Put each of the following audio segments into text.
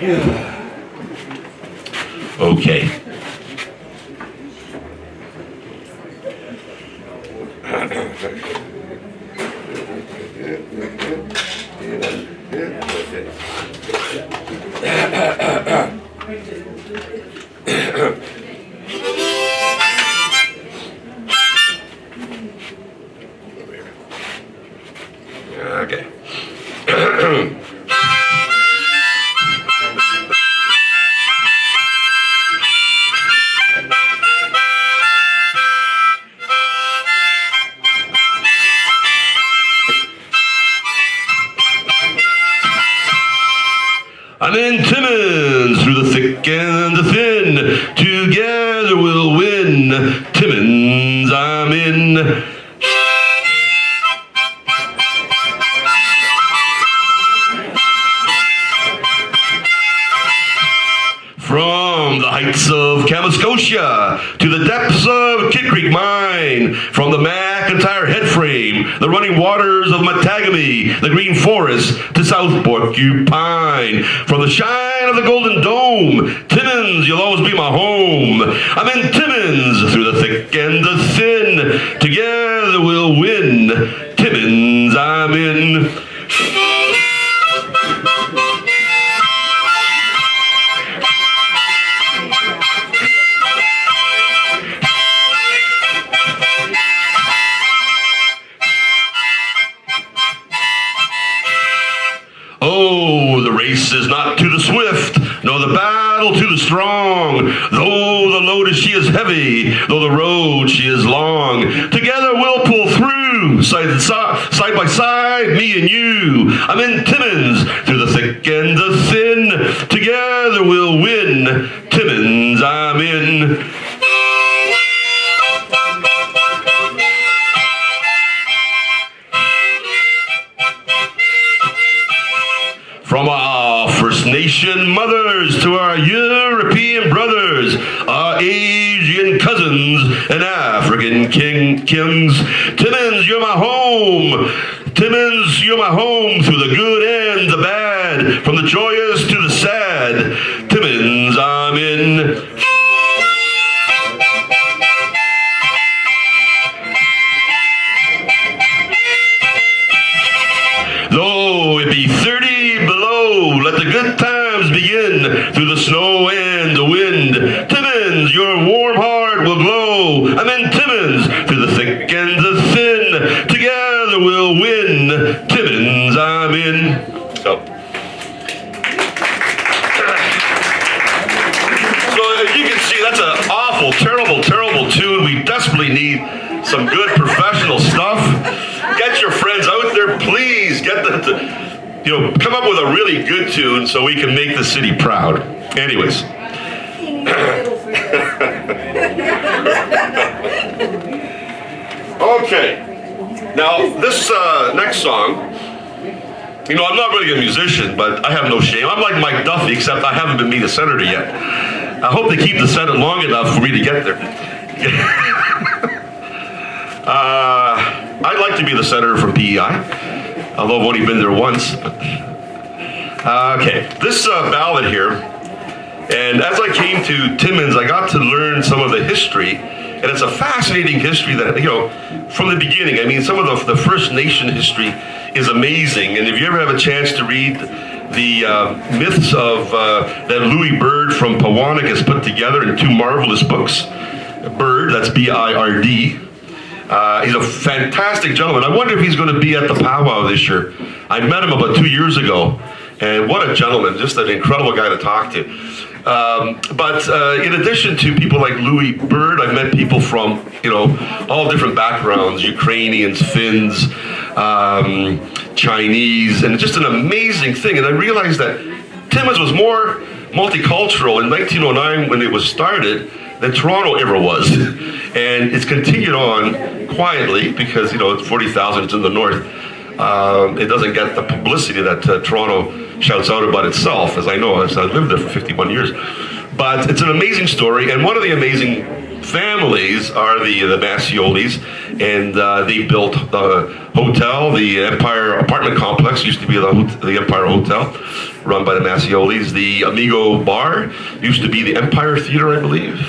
Okay. Okay. I'm in Timmins, through the thick and the thin. Together we'll win. Timmins, I'm in. From the heights of Kamoskosia to the depths of Kid Creek Mine, from the McIntyre headframe, the running waters of Matagami, the green forest to South Porcupine, from the shine of the Golden Dome, Timmins, you'll always be my home. I'm in Timmins, through the thick and the thin, together we'll win. Timmins, I'm in. Oh, the race is not to the swift, nor the battle to the strong. Though the load she is heavy, though the road she is long. Together we'll pull through, side by side, me and you. I'm in Timmins, through the thick and the thin. Together we'll win. Timmins, I'm in. From our First Nation mothers to our European brothers, our Asian cousins and African kings, Timmins, you're my home. Timmins, you're my home through the good and the bad, from the joyous to the sad. Timmins, I'm in. Though it be 30 below, let the good times begin through the snow and the wind. Timmins, your warm heart will glow. I'm in Timmins, through the thick and the thin. Together we'll win. Timmins, I'm in. So you can see that's an awful, terrible, terrible tune. We desperately need some good professional stuff. Get your friends out there, please. Get them to, come up with a really good tune so we can make the city proud. Anyways. Okay. Now, this next song, I'm not really a musician, but I have no shame. I'm like Mike Duffy, except I haven't been made a senator yet. I hope they keep the Senate long enough for me to get there. I'd like to be the senator from PEI, although I've only been there once. Okay, this ballad here, and as I came to Timmins, I got to learn some of the history, and it's a fascinating history that, from the beginning. I mean, some of the First Nation history is amazing, and if you ever have a chance to read the myths of that Louis Bird from Pewanak has put together in two marvelous books. Bird, that's B-I-R-D. He's a fantastic gentleman. I wonder if he's going to be at the powwow this year. I met him about 2 years ago, and what a gentleman, just an incredible guy to talk to. But in addition to people like Louis Bird, I've met people from, all different backgrounds, Ukrainians, Finns, Chinese, and it's just an amazing thing. And I realized that Timmins was more multicultural in 1909 when it was started than Toronto ever was. And it's continued on quietly because, it's 40,000, it's in the north. It doesn't get the publicity that Toronto shouts out about itself, as I know, as I lived there for 51 years. But it's an amazing story, and one of the amazing families are the Macciolis, and they built the hotel, the Empire apartment complex, used to be the Empire Hotel, run by the Macciolis. The Amigo Bar used to be the Empire Theater, I believe.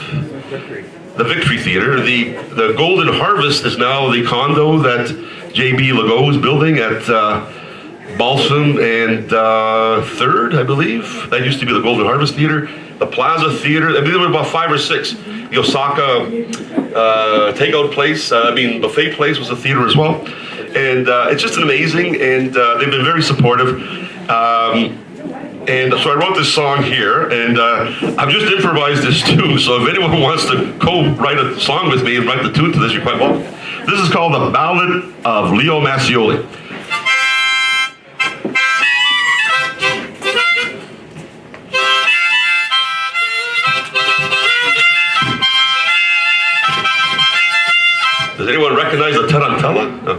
The Victory Theater. The Golden Harvest is now the condo that J.B. Legault is building at Balsam and 3rd, I believe. That used to be the Golden Harvest Theater. The Plaza Theater, I mean, there were about 5 or 6. The Osaka takeout place, buffet place was a theater as well. And it's just amazing, and they've been very supportive. And so I wrote this song here, and I've just improvised this too, so if anyone wants to co-write a song with me and write the tune to this, you're quite welcome. This is called The Ballad of Leo Massioli. Does anyone recognize the tarantella? No.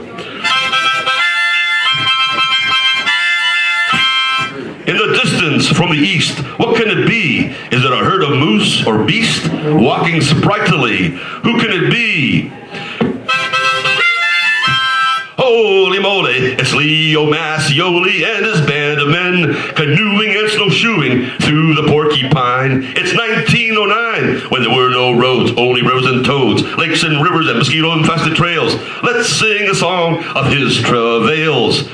In the distance from the east, what can it be? Is it a herd of moose or beast walking spritily? Who can it be? Holy moly, it's Leo Massioli and his band of men canoeing and snowshoeing through the Porcupine. It's 1909 when there were no roads, only rivers and toads, lakes and rivers and mosquito-infested trails. Let's sing a song of his travails.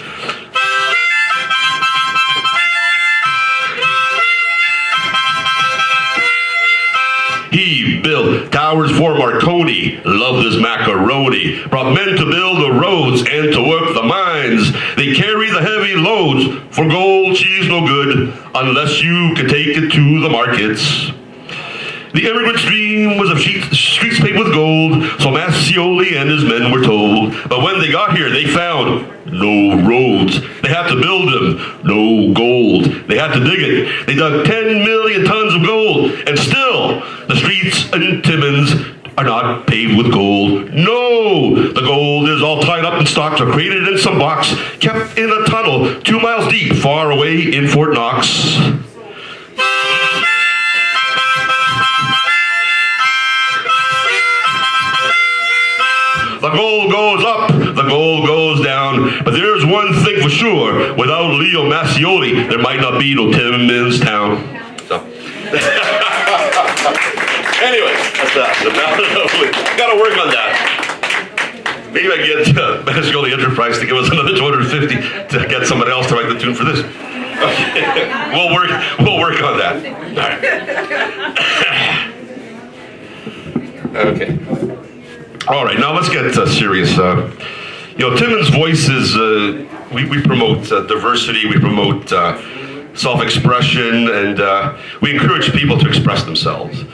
He built towers for Marconi, loved his macaroni, brought men to build the roads and to work the mines. They carry the heavy loads, for gold she's no good unless you can take it to the markets. The immigrant's dream was of streets paved with gold, so Massioli and his men were told. But when they got here, they found no roads. They had to build them. No gold. They had to dig it. They dug 10 million tons of gold, and still the streets in Timmins are not paved with gold. No! The gold is all tied up in stocks or created in some box, kept in a tunnel 2 miles deep, far away in Fort Knox. The gold goes up, the gold goes down, but there's one thing for sure, without Leo Massioli, there might not be no Timmins town. So. Anyway, that's that. Gotta work on that. Maybe I get Massioli Enterprise to give us another $250 to get somebody else to write the tune for this. Okay. We'll work on that. All right. Okay. All right, now let's get serious. Timmins Voices, we promote diversity, we promote self-expression, and we encourage people to express themselves.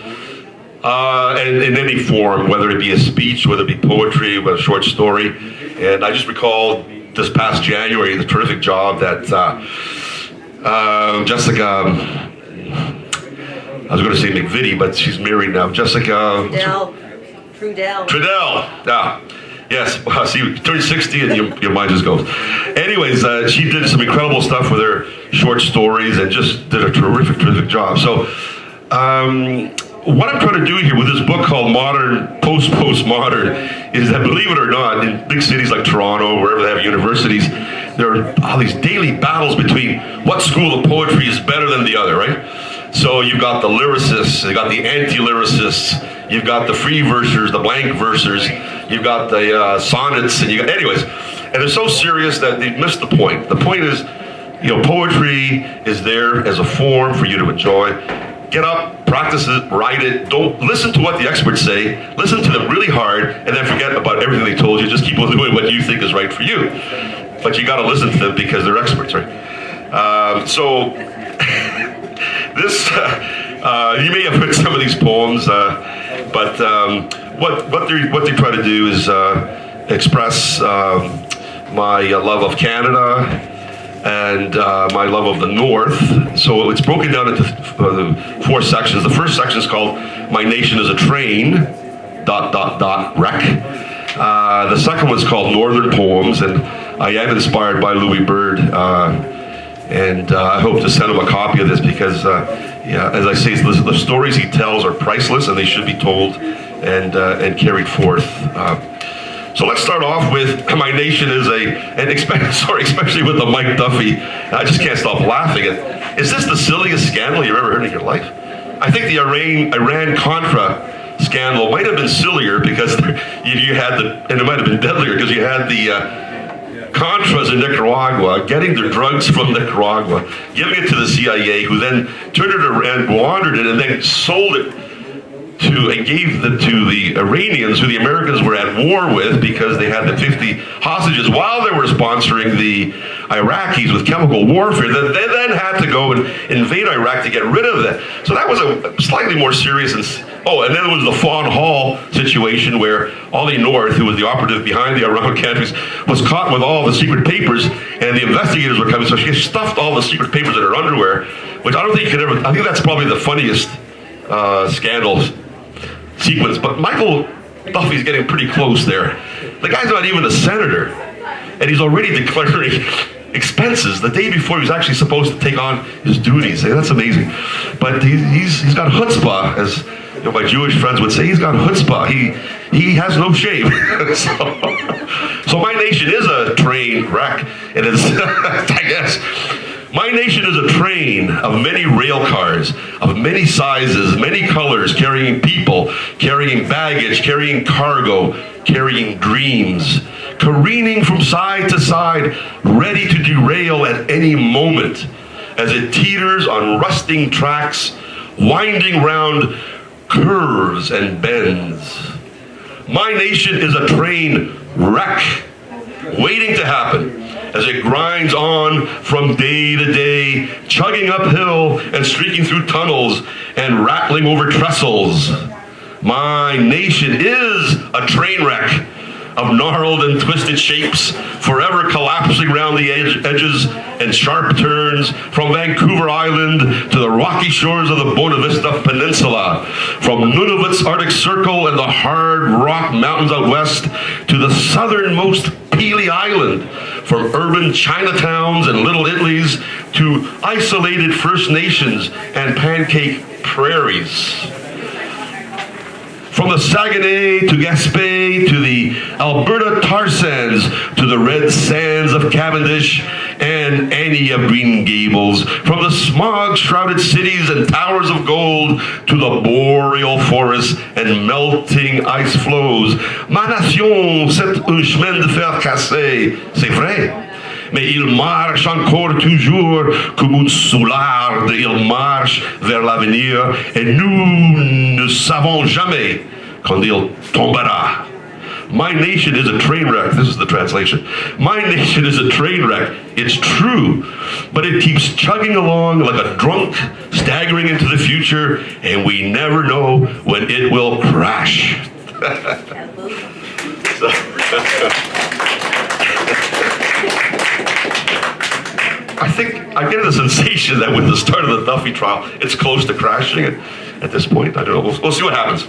And in any form, whether it be a speech, whether it be poetry, whether a short story. And I just recall this past January the terrific job that Jessica, I was going to say McVitie, but she's married now. Jessica... Trudell. Yeah. Yes. Wow, see, you turn 60 and your mind just goes. Anyways, she did some incredible stuff with her short stories and just did a terrific job. So, what I'm trying to do here with this book called Postmodern is that, believe it or not, in big cities like Toronto, wherever they have universities, there are all these daily battles between what school of poetry is better than the other, right? So you've got the lyricists, you've got the anti-lyricists, you've got the free versers, the blank versers, you've got the sonnets, and anyways, and they're so serious that they miss the point. The point is, poetry is there as a form for you to enjoy. Get up, practice it, write it. Don't listen to what the experts say. Listen to them really hard, and then forget about everything they told you. Just keep on doing what you think is right for you. But you got to listen to them because they're experts, right? This, you may have heard some of these poems, but what they try to do is express my love of Canada and my love of the North. So it's broken down into 4 sections. The first section is called "My Nation is a Train." ... Wreck. The second one's called "Northern Poems," and I am inspired by Louis Bird. And I hope to send him a copy of this because, as I say, the stories he tells are priceless and they should be told and carried forth. So let's start off with my nation is especially with the Mike Duffy. I just can't stop laughing at. Is this the silliest scandal you've ever heard in your life? I think the Iran-Contra scandal might have been sillier because you had and it might have been deadlier because you had the Contras in Nicaragua getting their drugs from Nicaragua, giving it to the CIA, who then turned it around, laundered it, and then sold it and gave it to the Iranians, who the Americans were at war with because they had the 50 hostages while they were sponsoring the Iraqis with chemical warfare. They then had to go and invade Iraq to get rid of that. So that was a slightly more serious. And then there was the Fawn Hall situation where Ollie North, who was the operative behind the Iran countries, was caught with all the secret papers, and the investigators were coming. So she stuffed all the secret papers in her underwear, which I don't think you could ever. I think that's probably the funniest scandal sequence. But Michael Duffy's getting pretty close there. The guy's not even a senator, and he's already declaring expenses the day before he was actually supposed to take on his duties. That's amazing. But he's got chutzpah, as my Jewish friends would say. He's got chutzpah. He has no shame. So my nation is a train wreck. It is, I guess. My nation is a train of many rail cars, of many sizes, many colors, carrying people, carrying baggage, carrying cargo, carrying dreams, careening from side to side, ready to derail at any moment as it teeters on rusting tracks, winding round curves and bends. My nation is a train wreck, waiting to happen as it grinds on from day to day, chugging uphill and streaking through tunnels and rattling over trestles. My nation is a train wreck of gnarled and twisted shapes, forever collapsing around the edges and sharp turns, from Vancouver Island to the rocky shores of the Buena Vista Peninsula, from Nunavut's Arctic Circle and the hard rock mountains out west to the southernmost Pelee Island, from urban Chinatowns and Little Italys to isolated First Nations and pancake prairies. From the Saguenay to Gaspé to the Alberta tar sands to the red sands of Cavendish and Annie of Green Gables, from the smog-shrouded cities and towers of gold to the boreal forests and melting ice flows. Ma nation, c'est un chemin de fer cassé, c'est vrai. Mais il marche encore toujours comme une soularde, il marche vers l'avenir et nous ne savons jamais quand il tombera. My nation is a train wreck. This is the translation. My nation is a train wreck. It's true, but it keeps chugging along like a drunk, staggering into the future, and we never know when it will crash. I think I get the sensation that with the start of the Duffy trial, it's close to crashing at this point. I don't know. We'll see what happens.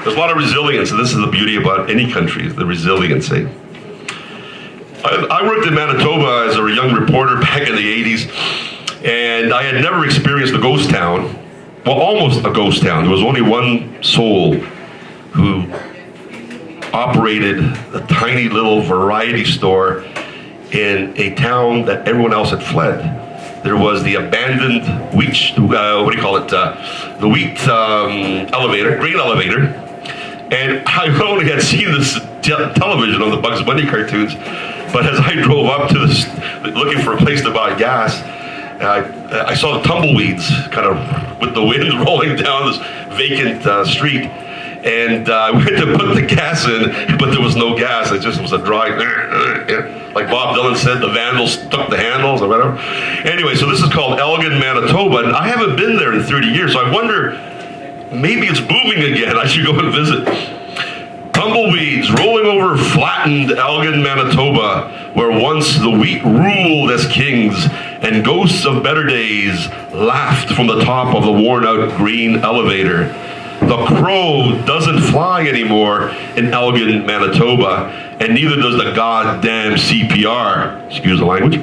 There's a lot of resilience, and this is the beauty about any country, the resiliency. I worked in Manitoba as a young reporter back in the 80s, and I had never experienced a ghost town. Well, almost a ghost town. There was only one soul who operated a tiny little variety store in a town that everyone else had fled. There was the abandoned wheat, the wheat elevator, grain elevator. And I only had seen this television on the Bugs Bunny cartoons, but as I drove up to this, looking for a place to buy gas, I saw the tumbleweeds kind of with the wind rolling down this vacant street. And I went to put the gas in, but there was no gas. It just was a dry, like Bob Dylan said, the vandals took the handles or whatever. Anyway, so this is called Elgin, Manitoba, and I haven't been there in 30 years, so I wonder, maybe it's booming again. I should go and visit. Tumbleweeds rolling over flattened Elgin, Manitoba, where once the wheat ruled as kings, and ghosts of better days laughed from the top of the worn-out green elevator. The crow doesn't fly anymore in Elgin, Manitoba, and neither does the goddamn CPR, excuse the language.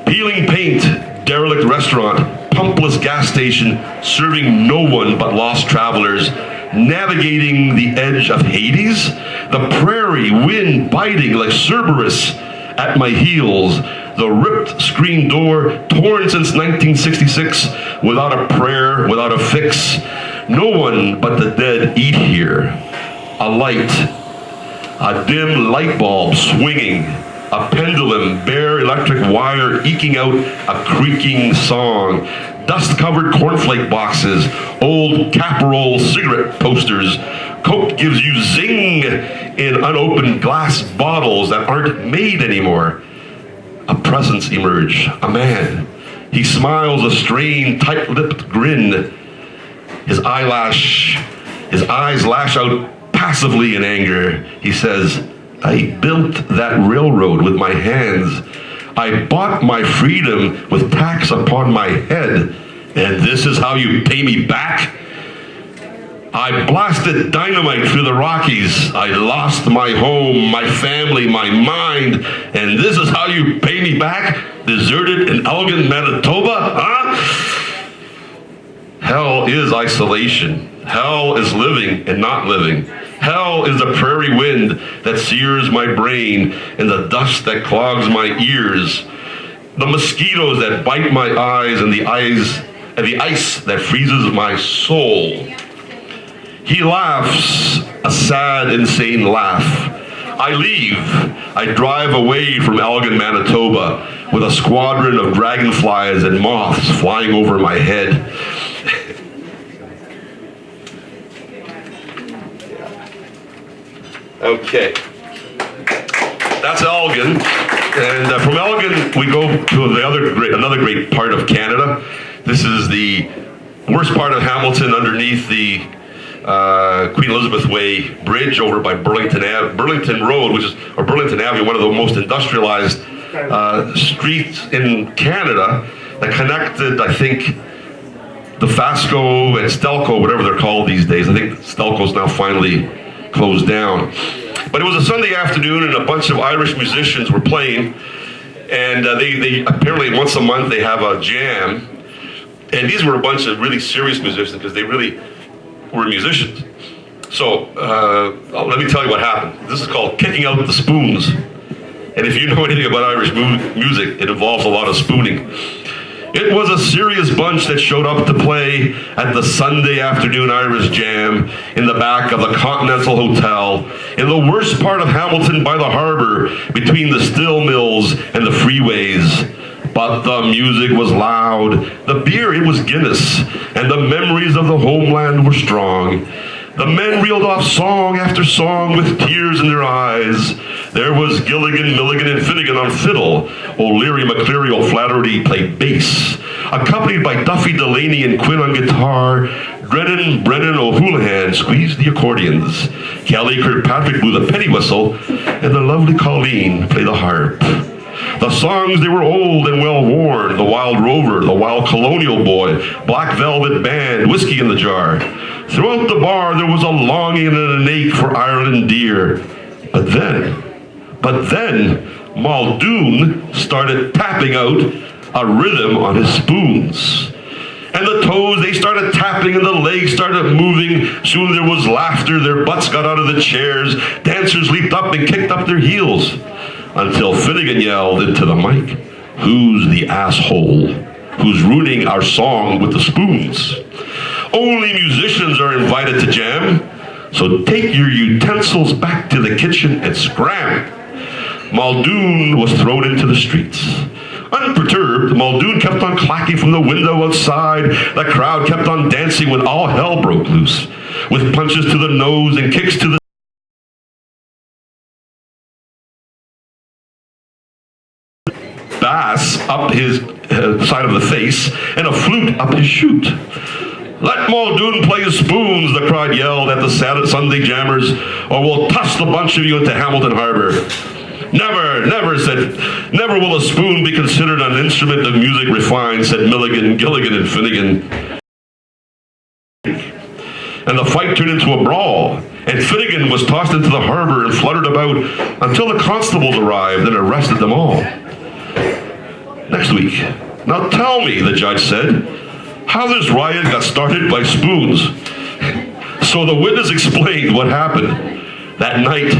Peeling paint, derelict restaurant, pumpless gas station, serving no one but lost travelers, navigating the edge of Hades, the prairie wind biting like Cerberus at my heels, the ripped screen door torn since 1966, without a prayer, without a fix. No one but the dead eat here. A light, a dim light bulb swinging, a pendulum, bare electric wire eking out a creaking song, dust-covered cornflake boxes, old Caparol cigarette posters. Coke gives you zing in unopened glass bottles that aren't made anymore. A presence emerge, a man. He smiles a strained, tight-lipped grin. His eyes lash out passively in anger. He says, I built that railroad with my hands. I bought my freedom with tax upon my head. And this is how you pay me back? I blasted dynamite through the Rockies. I lost my home, my family, my mind. And this is how you pay me back? Deserted in Elgin, Manitoba? Huh? Hell is isolation. Hell is living and not living. Hell is the prairie wind that sears my brain and the dust that clogs my ears. The mosquitoes that bite my eyes and the ice that freezes my soul. He laughs, a sad, insane laugh. I leave. I drive away from Elgin, Manitoba, with a squadron of dragonflies and moths flying over my head. Okay. That's Elgin. And from Elgin, we go to another great part of Canada. This is the worst part of Hamilton, underneath the Queen Elizabeth Way Bridge over by Burlington Road, or Burlington Avenue, one of the most industrialized streets in Canada that connected, I think, the Fasco and Stelco, whatever they're called these days. I think Stelco's now finally closed down. But it was a Sunday afternoon and a bunch of Irish musicians were playing, and they apparently once a month they have a jam, and these were a bunch of really serious musicians because they really were musicians. So let me tell you what happened. This is called Kicking Out the Spoons. And if you know anything about Irish music, it involves a lot of spooning. It was a serious bunch that showed up to play at the Sunday afternoon Irish Jam in the back of the Continental Hotel in the worst part of Hamilton by the harbor between the steel mills and the freeways. But the music was loud, the beer, it was Guinness, and the memories of the homeland were strong. The men reeled off song after song with tears in their eyes. There was Gilligan, Milligan, and Finnegan on fiddle. O'Leary, McCleary, O'Flaherty played bass. Accompanied by Duffy, Delaney, and Quinn on guitar, Brennan, O'Houlihan squeezed the accordions. Kelly Kirkpatrick blew the penny whistle, and the lovely Colleen played the harp. The songs, they were old and well-worn. The Wild Rover, The Wild Colonial Boy, Black Velvet Band, Whiskey in the Jar. Throughout the bar, there was a longing and an ache for Ireland dear. But then, Muldoon started tapping out a rhythm on his spoons. And the toes, they started tapping, and the legs started moving. Soon there was laughter, their butts got out of the chairs. Dancers leaped up and kicked up their heels. Until Finnegan yelled into the mic, "Who's the asshole who's ruining our song with the spoons? Only musicians are invited to jam, so take your utensils back to the kitchen and scram." Muldoon was thrown into the streets. Unperturbed, Muldoon kept on clacking from the window outside. The crowd kept on dancing when all hell broke loose, with punches to the nose and kicks to the bass up his side of the face and a flute up his chute. "Let Muldoon play his spoons," the crowd yelled at the Sunday jammers, "or we'll toss the bunch of you into Hamilton Harbor." Never will a spoon be considered an instrument of music refined," said Milligan, Gilligan, and Finnegan. And the fight turned into a brawl, and Finnegan was tossed into the harbor and fluttered about until the constables arrived and arrested them all. "Next week, now tell me," the judge said, "how this riot got started by spoons." So the witness explained what happened that night.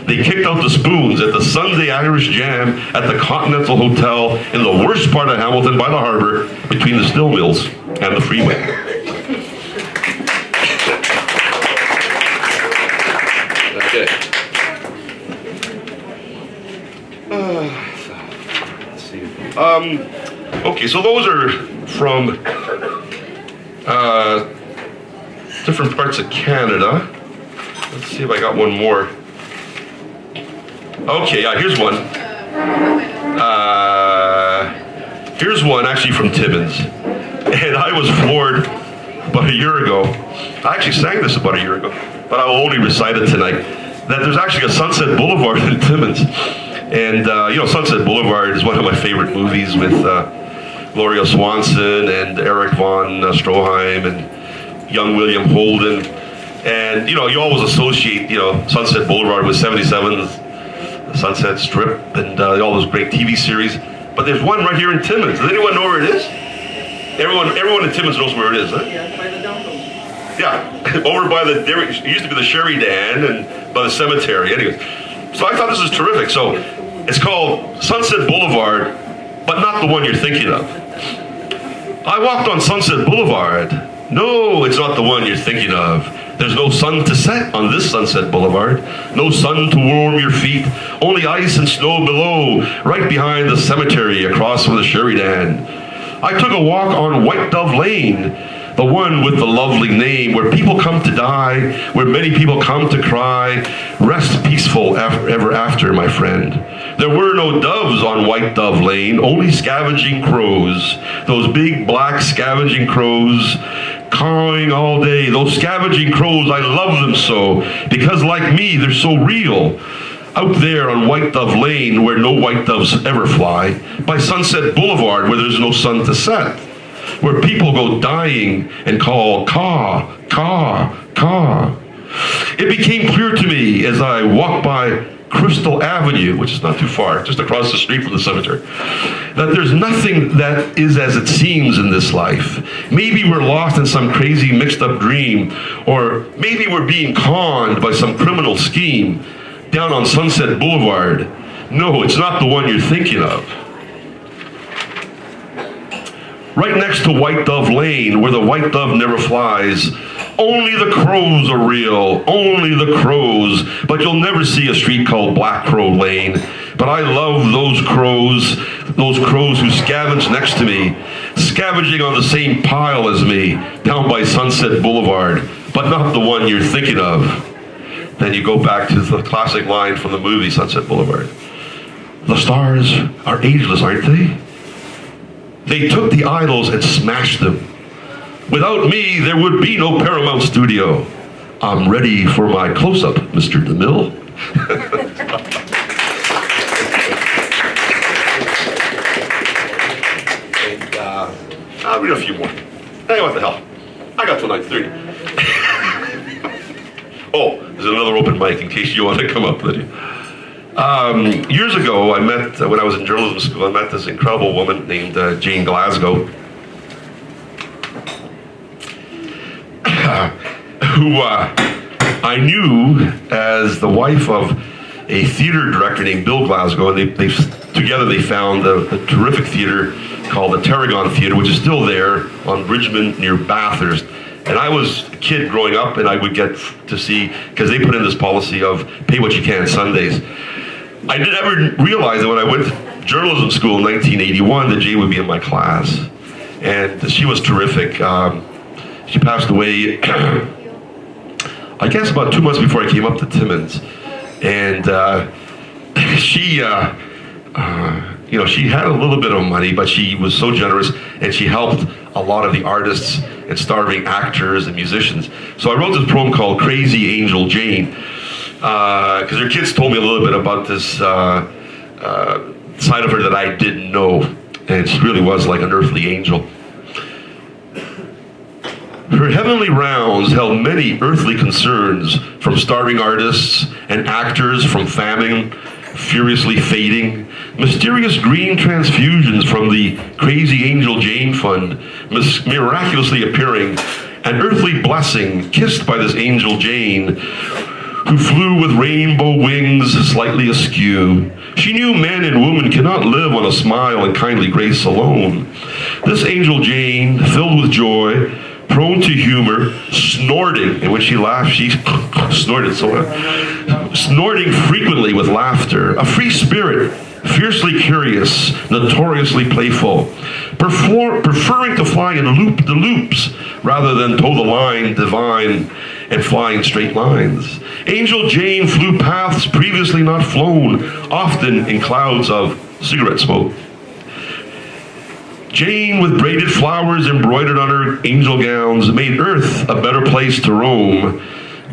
They kicked out the spoons at the Sunday Irish Jam at the Continental Hotel in the worst part of Hamilton by the harbor between the steel mills and the freeway. Okay. Let's see. Okay, so those are from different parts of Canada. Let's see if I got one more. Okay, yeah, here's one. Here's one actually from Timmins. And I was floored about a year ago. I actually sang this about a year ago, but I will only recite it tonight. That there's actually a Sunset Boulevard in Timmins. And, Sunset Boulevard is one of my favorite movies with Gloria Swanson and Eric von Stroheim and young William Holden. And, you always associate, Sunset Boulevard with 77's Sunset Strip and all those great TV series. But there's one right here in Timmins. Does anyone know where it is? Everyone in Timmins knows where it is, huh? Yeah, by the downtown. Yeah, over by it used to be the Sheridan and by the cemetery. Anyways, so I thought this was terrific. So it's called Sunset Boulevard, but not the one you're thinking of. I walked on Sunset Boulevard. No, it's not the one you're thinking of. There's no sun to set on this Sunset Boulevard. No sun to warm your feet. Only ice and snow below, right behind the cemetery across from the Sheridan. I took a walk on White Dove Lane, the one with the lovely name, where people come to die, where many people come to cry. Rest peaceful ever after, my friend. There were no doves on White Dove Lane, only scavenging crows. Those big black scavenging crows cawing all day. Those scavenging crows, I love them so, because like me, they're so real. Out there on White Dove Lane, where no white doves ever fly, by Sunset Boulevard, where there's no sun to set, where people go dying and call caw, caw, caw. It became clear to me as I walked by Crystal Avenue, which is not too far, just across the street from the cemetery, that there's nothing that is as it seems in this life. Maybe we're lost in some crazy mixed up dream, or maybe we're being conned by some criminal scheme down on Sunset Boulevard. No, it's not the one you're thinking of. Right next to White Dove Lane, where the white dove never flies, only the crows are real, only the crows, but you'll never see a street called Black Crow Lane. But I love those crows who scavenge next to me, scavenging on the same pile as me, down by Sunset Boulevard, but not the one you're thinking of. Then you go back to the classic line from the movie Sunset Boulevard. The stars are ageless, aren't they? They took the idols and smashed them. Without me, there would be no Paramount studio. I'm ready for my close-up, Mr. DeMille. And I'll read a few more. Hey, what the hell? I got till 9:30. Oh, there's another open mic in case you want to come up, Lydia. Years ago, I met, when I was in journalism school, I met this incredible woman named Jane Glasgow, who I knew as the wife of a theater director named Bill Glasgow, and together they found a terrific theater called the Tarragon Theater, which is still there on Bridgman near Bathurst. And I was a kid growing up, and I would get to see, because they put in this policy of pay what you can Sundays. I didn't ever realize that when I went to journalism school in 1981 that Jane would be in my class. And she was terrific. She passed away, I guess about 2 months before I came up to Timmins. And she had a little bit of money, but she was so generous, and she helped a lot of the artists and starving actors and musicians. So I wrote this poem called Crazy Angel Jane, because her kids told me a little bit about this side of her that I didn't know, and she really was like an earthly angel. Her heavenly rounds held many earthly concerns, from starving artists and actors from famine furiously fading, mysterious green transfusions from the Crazy Angel Jane Fund miraculously appearing, an earthly blessing kissed by this angel Jane, who flew with rainbow wings slightly askew. She knew men and women cannot live on a smile and kindly grace alone. This angel Jane, filled with joy, prone to humor, snorting, and when she laughed, she snorted so loud, snorting frequently with laughter, a free spirit, fiercely curious, notoriously playful, preferring to fly in loop-de-loops rather than toe the line divine and fly in straight lines. Angel Jane flew paths previously not flown, often in clouds of cigarette smoke. Jane, with braided flowers embroidered on her angel gowns, made earth a better place to roam.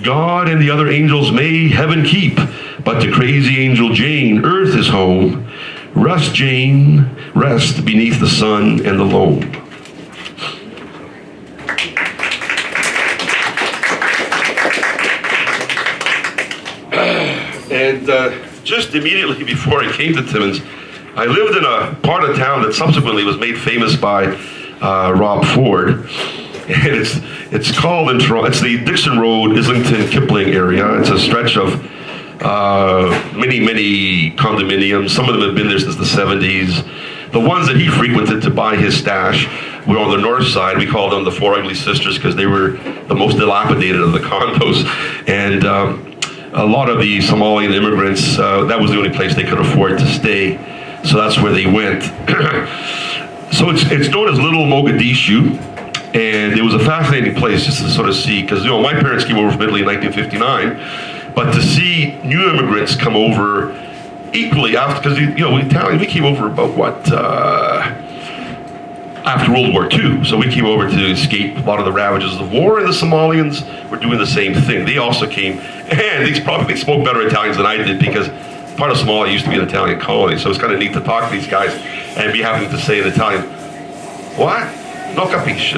God and the other angels may heaven keep, but to crazy angel Jane, earth is home. Rest, Jane, rest beneath the sun and the loam. And just immediately before I came to Timmins, I lived in a part of town that subsequently was made famous by Rob Ford. And it's called in Toronto, it's the Dixon Road, Islington, Kipling area. It's a stretch of many condominiums. Some of them have been there since the 70s. The ones that he frequented to buy his stash were on the north side. We called them the Four Ugly Sisters because they were the most dilapidated of the condos. And a lot of the Somalian immigrants, that was the only place they could afford to stay. So that's where they went. So it's known as Little Mogadishu, and it was a fascinating place just to sort of see, because my parents came over from Italy in 1959, but to see new immigrants come over equally after, because Italians, we came over about after World War II. So we came over to escape a lot of the ravages of war, and the Somalians were doing the same thing. They also came, and they spoke better Italian than I did, because part of Somalia used to be an Italian colony, so it's kind of neat to talk to these guys and be having to say in Italian, what? No capisce.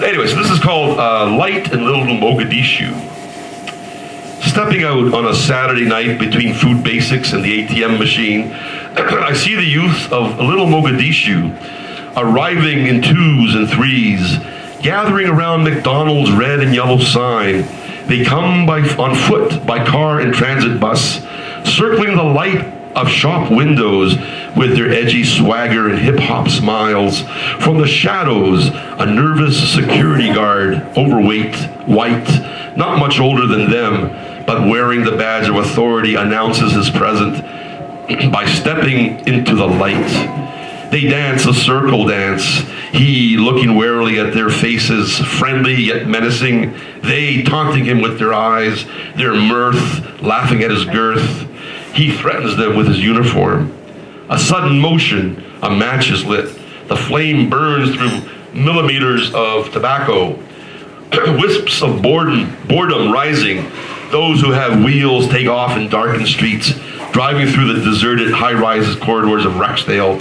Anyway, so this is called Light in Little Mogadishu. Stepping out on a Saturday night between food basics and the ATM machine, I see the youth of Little Mogadishu arriving in twos and threes, gathering around McDonald's red and yellow sign. They come on foot, by car and transit bus, circling the light of shop windows with their edgy swagger and hip-hop smiles. From the shadows, a nervous security guard, overweight, white, not much older than them, but wearing the badge of authority, announces his presence by stepping into the light. They dance a circle dance, he looking warily at their faces, friendly yet menacing, they taunting him with their eyes, their mirth, laughing at his girth. He threatens them with his uniform. A sudden motion, a match is lit. The flame burns through millimeters of tobacco. Wisps of boredom rising. Those who have wheels take off in darkened streets, driving through the deserted high-rise corridors of Rexdale.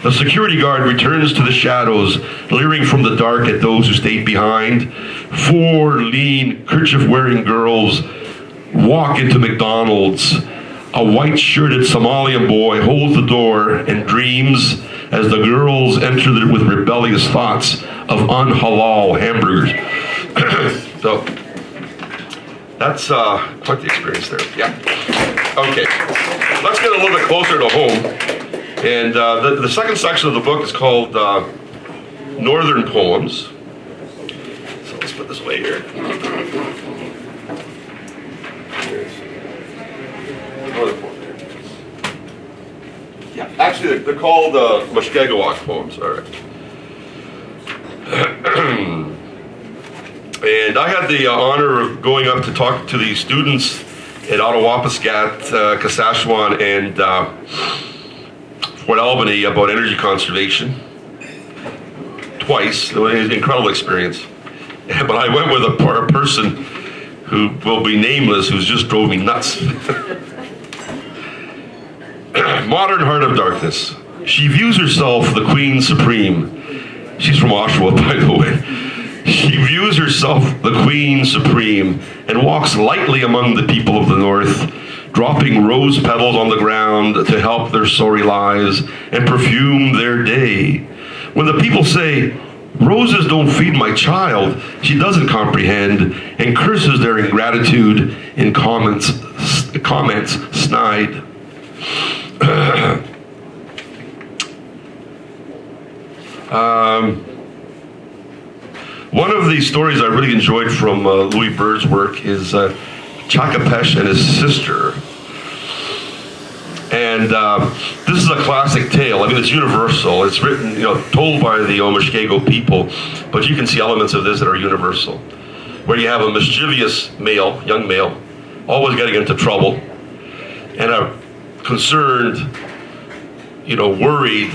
The security guard returns to the shadows, leering from the dark at those who stayed behind. Four lean, kerchief-wearing girls walk into McDonald's. A white-shirted Somalian boy holds the door and dreams as the girls enter with rebellious thoughts of unhalal hamburgers. So, that's quite the experience there. Yeah. Okay. Let's get a little bit closer to home. And the second section of the book is called Northern Poems. So let's put this away here. Yeah, actually they're called Mushkegowak poems. All right. And I had the honor of going up to talk to the students at Ottawapiskat, Kasashwan, and Fort Albany about energy conservation. Twice. It was an incredible experience. But I went with a person who will be nameless, who's just drove me nuts. Modern Heart of Darkness. She views herself the Queen Supreme. She's from Oshawa, by the way. She views herself the Queen Supreme and walks lightly among the people of the North, dropping rose petals on the ground to help their sorry lives and perfume their day. When the people say, Roses don't feed my child, she doesn't comprehend, and curses their ingratitude in comments snide. One of the stories I really enjoyed from Louis Bird's work is Chakapesh and his sister. And this is a classic tale. I mean, it's universal. It's written, told by the Omishkego people, but you can see elements of this that are universal. Where you have a mischievous male, young male, always getting into trouble, and a concerned, worried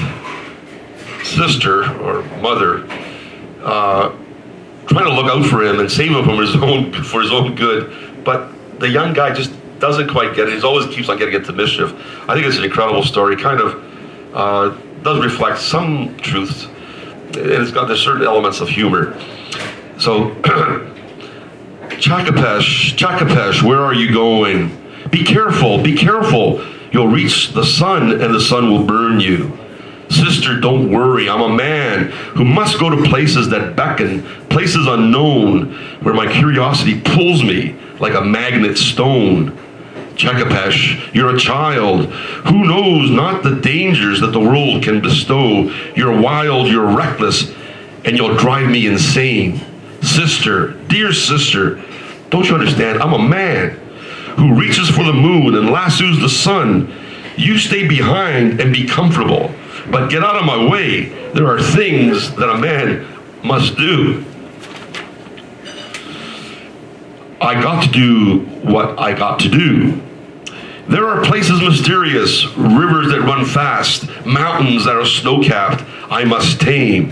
sister or mother trying to look out for him and save him for his own good, but the young guy just doesn't quite get it. He always keeps on getting into mischief. I think it's an incredible story. Kind of does reflect some truths, and there's certain elements of humor. So, Chakapesh, where are you going? Be careful, be careful. You'll reach the sun, and the sun will burn you. Sister, don't worry. I'm a man who must go to places that beckon, places unknown, where my curiosity pulls me like a magnet stone. Chakapesh, you're a child who knows not the dangers that the world can bestow. You're wild, you're reckless, and you'll drive me insane. Sister, dear sister, don't you understand? I'm a man who reaches for the moon and lassos the sun. You stay behind and be comfortable, but get out of my way. There are things that a man must do. I got to do what I got to do. There are places mysterious, rivers that run fast, mountains that are snow-capped, I must tame.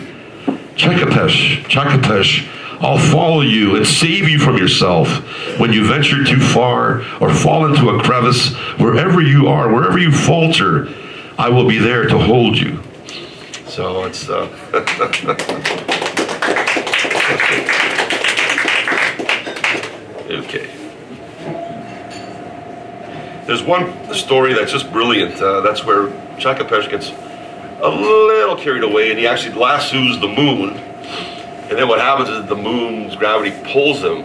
Chakapesh, I'll follow you and save you from yourself when you venture too far or fall into a crevice. Wherever you are, wherever you falter, I will be there to hold you. So it's okay. There's one story that's just brilliant. That's where Chakapesh gets a little carried away, and he actually lassos the moon. And then what happens is the moon's gravity pulls him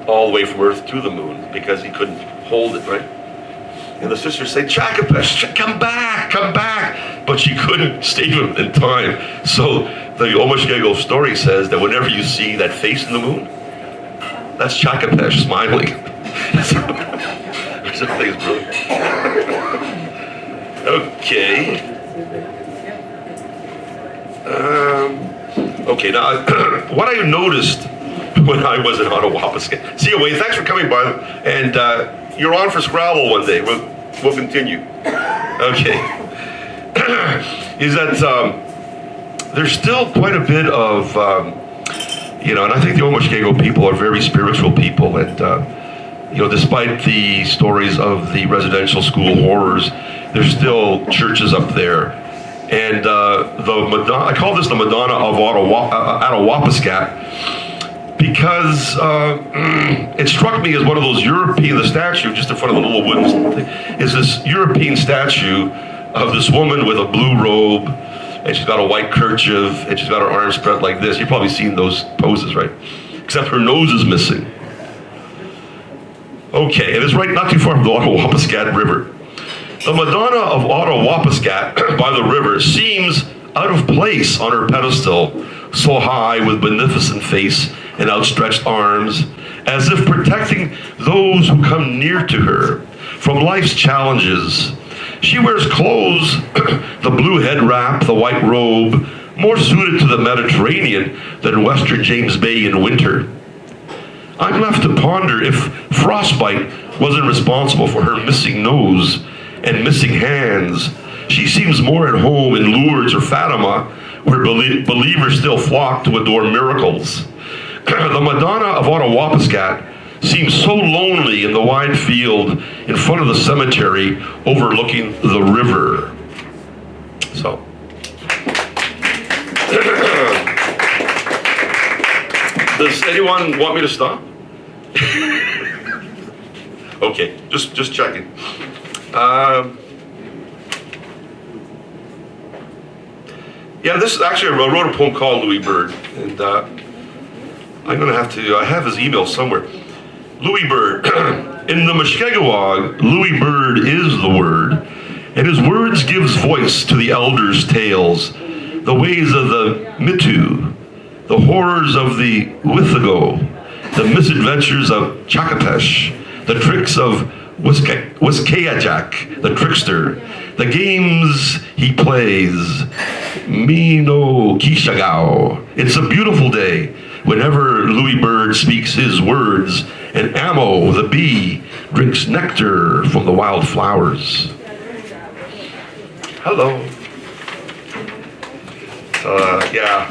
all the way from Earth to the moon because he couldn't hold it, right? And the sisters say, Chakapesh, come back. But she couldn't save him in time. So the Omishkego story says that whenever you see that face in the moon, that's Chakapesh smiling. Which I think is brilliant. Okay. Okay, now, what I noticed when I was in Ottawa, see you, Wayne, thanks for coming by, and you're on for Scrabble one day. We'll continue. Okay. Is that there's still quite a bit of, and I think the Omishkego people are very spiritual people, and, despite the stories of the residential school horrors, there's still churches up there. And I call this the Madonna of Ottawa because it struck me as one of those the statue just in front of the little wooden thing, is this European statue of this woman with a blue robe, and she's got a white kerchief, and she's got her arms spread like this. You've probably seen those poses, right? Except her nose is missing. Okay, and it's right not too far from the Ottawa River. The Madonna of Ottawa by the river seems out of place on her pedestal, so high with beneficent face and outstretched arms, as if protecting those who come near to her from life's challenges. She wears clothes, the blue head wrap, the white robe, more suited to the Mediterranean than Western James Bay in winter. I'm left to ponder if frostbite wasn't responsible for her missing nose and missing hands. She seems more at home in Lourdes or Fatima, where believers still flock to adore miracles. The Madonna of Ottawa seems so lonely in the wide field in front of the cemetery overlooking the river. So. Does anyone want me to stop? Okay, just checking. Yeah, this is actually, I wrote a poem called Louis Bird, and I'm gonna have to, I have his email somewhere. Louis Bird. In the Mushkegowog, Louis Bird is the word, and his words gives voice to the elders' tales, the ways of the Mitu, the horrors of the Withago, the misadventures of Chakapesh, the tricks of Wiskayajak, the trickster, the games he plays, Mino Kishagao. It's a beautiful day whenever Louis Bird speaks his words, and Amo, the bee, drinks nectar from the wild flowers. Hello. Yeah.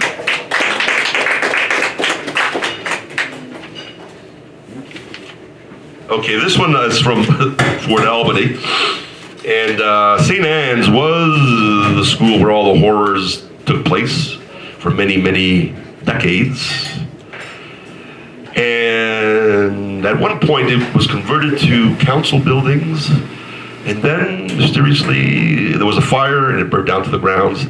Okay, this one is from Fort Albany. And St. Anne's was the school where all the horrors took place for many, many decades. And at one point it was converted to council buildings. And then mysteriously there was a fire and it burned down to the grounds.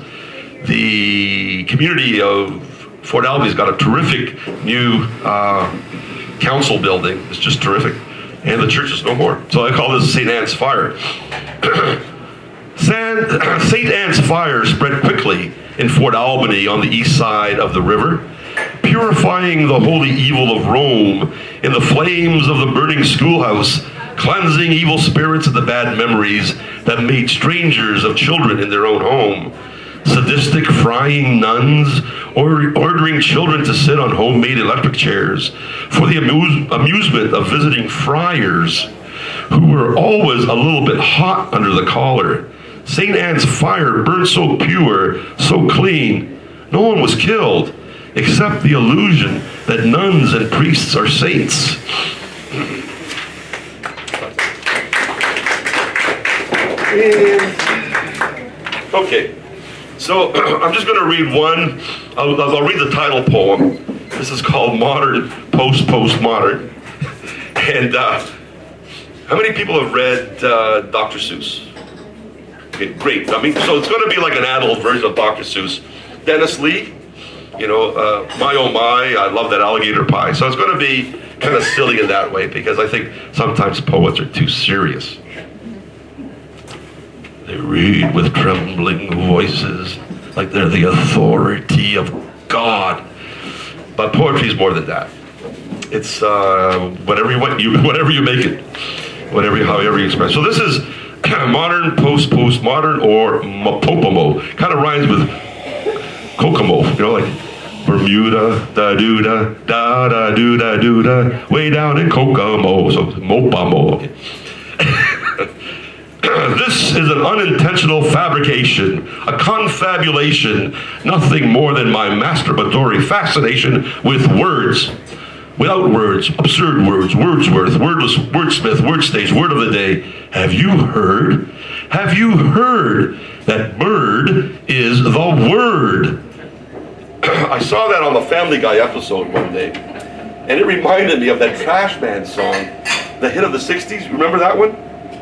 The community of Fort Albany's got a terrific new council building. It's just terrific. And the church is no more. So I call this St. Anne's Fire. St. Anne's Fire spread quickly in Fort Albany on the east side of the river, purifying the holy evil of Rome in the flames of the burning schoolhouse, cleansing evil spirits of the bad memories that made strangers of children in their own home. Sadistic frying nuns, or ordering children to sit on homemade electric chairs for the amusement of visiting friars who were always a little bit hot under the collar. St. Anne's Fire burned so pure, so clean, no one was killed, except the illusion that nuns and priests are saints. Okay. So I'm just going to read one. I'll read the title poem. This is called Modern, Postmodern. And how many people have read Dr. Seuss? Okay, great. I mean, so it's going to be like an adult version of Dr. Seuss. Dennis Lee, you know, my oh my, I love that alligator pie. So it's going to be kind of silly in that way because I think sometimes poets are too serious. They read with trembling voices like they're the authority of God. But poetry is more than that. It's whatever you want, whatever you make it, however you express. So this is modern, postmodern, or MOPOPOMO. Kind of rhymes with Kokomo, you know, like Bermuda, da doo da da da doo da doo da, way down in Kokomo. So MOPOPOMO. Okay. This is an unintentional fabrication, a confabulation, nothing more than my masturbatory fascination with words. Without words, absurd words, Wordsworth, wordless, wordsmith, word stage, word of the day. Have you heard? Have you heard that bird is the word? I saw that on the Family Guy episode one day, and it reminded me of that Trash Man song, the hit of the 60s. Remember that one?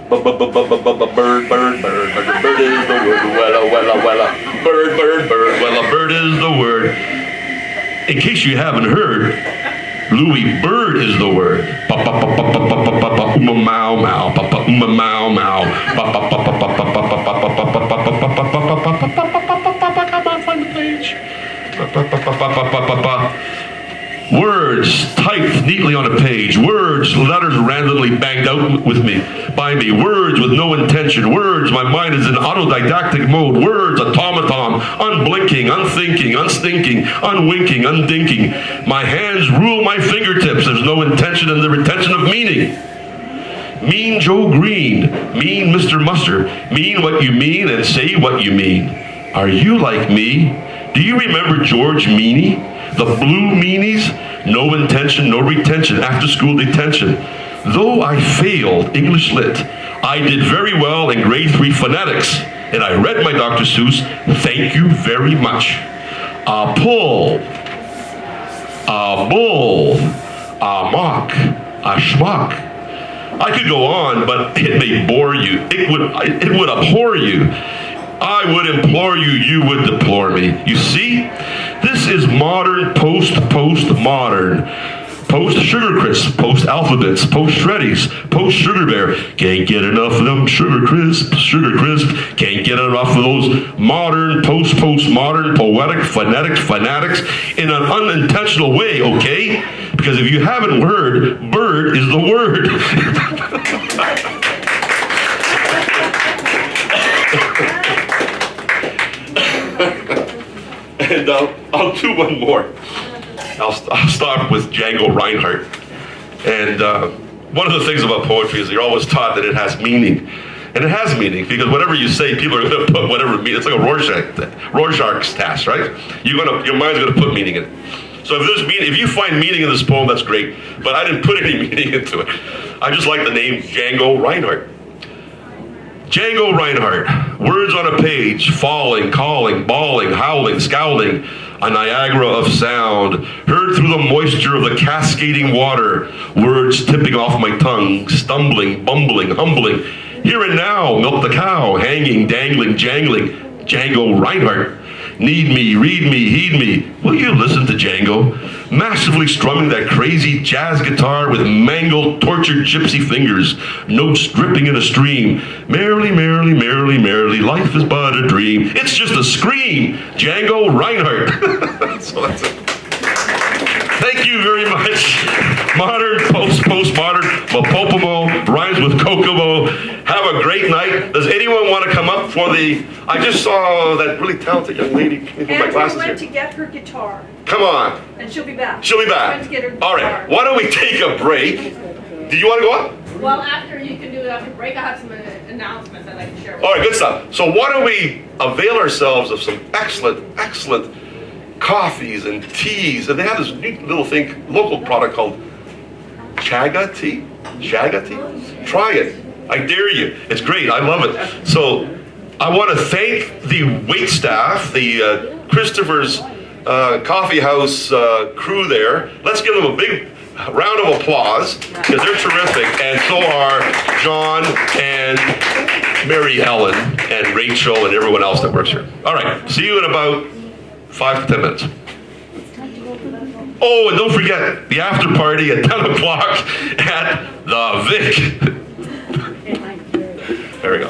Bird, bird, bird, bird, bird, bird is the word, wella, wella, wella. Bird, bird, bird, wella, bird is the word. In case you haven't heard, Louis Bird is the word. Mau mau, mau mau. Come on, find the page. Words typed neatly on a page. Words, letters randomly banged out by me. Words with no intention. Words, my mind is in autodidactic mode. Words, automaton, unblinking, unthinking, unstinking, unwinking, undinking. My hands rule my fingertips. There's no intention in the retention of meaning. Mean Joe Green, mean Mr. Mustard, mean what you mean and say what you mean. Are you like me? Do you remember George Meany? The blue meanies? No intention, no retention, after school detention. Though I failed English Lit, I did very well in grade 3 phonetics, and I read my Dr. Seuss. Thank you very much. A pull, a bull, a mock, a schmuck. I could go on, but it may bore you. It would abhor you I would implore you, you would deplore me. You see? This is modern postmodern. Post Sugar Crisp, post Alphabets, post Shreddies, post Sugar Bear. Can't get enough of them Sugar Crisp. Can't get enough of those modern, postmodern, poetic, fanatics in an unintentional way, okay? Because if you haven't heard, bird is the word. And I'll do one more. I'll start with Django Reinhardt. And one of the things about poetry is you're always taught that it has meaning. And it has meaning, because whatever you say, people are going to put whatever meaning. It's like a Rorschach's test, right? Your mind's going to put meaning in it. So if you find meaning in this poem, that's great. But I didn't put any meaning into it. I just like the name Django Reinhardt. Django Reinhardt, words on a page, falling, calling, bawling, howling, scowling, a Niagara of sound, heard through the moisture of the cascading water, words tipping off my tongue, stumbling, bumbling, humbling, here and now, milk the cow, hanging, dangling, jangling, Django Reinhardt. Need me, read me, heed me. Will you listen to Django? Massively strumming that crazy jazz guitar with mangled, tortured gypsy fingers, notes dripping in a stream. Merrily, merrily, merrily, merrily, life is but a dream. It's just a scream. Django Reinhardt. So that's it. Thank you very much. Modern, postmodern, MOPOPOMO, rhymes with Kokomo. Have a great night. Does anyone want to come up for the... I just saw that really talented young lady with my glasses went here. to get her guitar. Come on. And she'll be back. She'll be back. Went to get her All guitar. right. Why don't we take a break? Do you want to go up? Well, after you can do it after break, I have some announcements I'd like to share with All right, good stuff. So why don't we avail ourselves of some excellent coffees and teas, and they have this neat little thing, local product called Chaga tea. Try it. I dare you. It's great. I love it. So I want to thank the wait staff, the Christopher's Coffee House crew there. Let's give them a big round of applause, because they're terrific, and so are John and Mary Ellen and Rachel and everyone else that works here. All right, see you in about 5 to 10 minutes. Oh, and don't forget the after party at 10 o'clock at the Vic. There we go.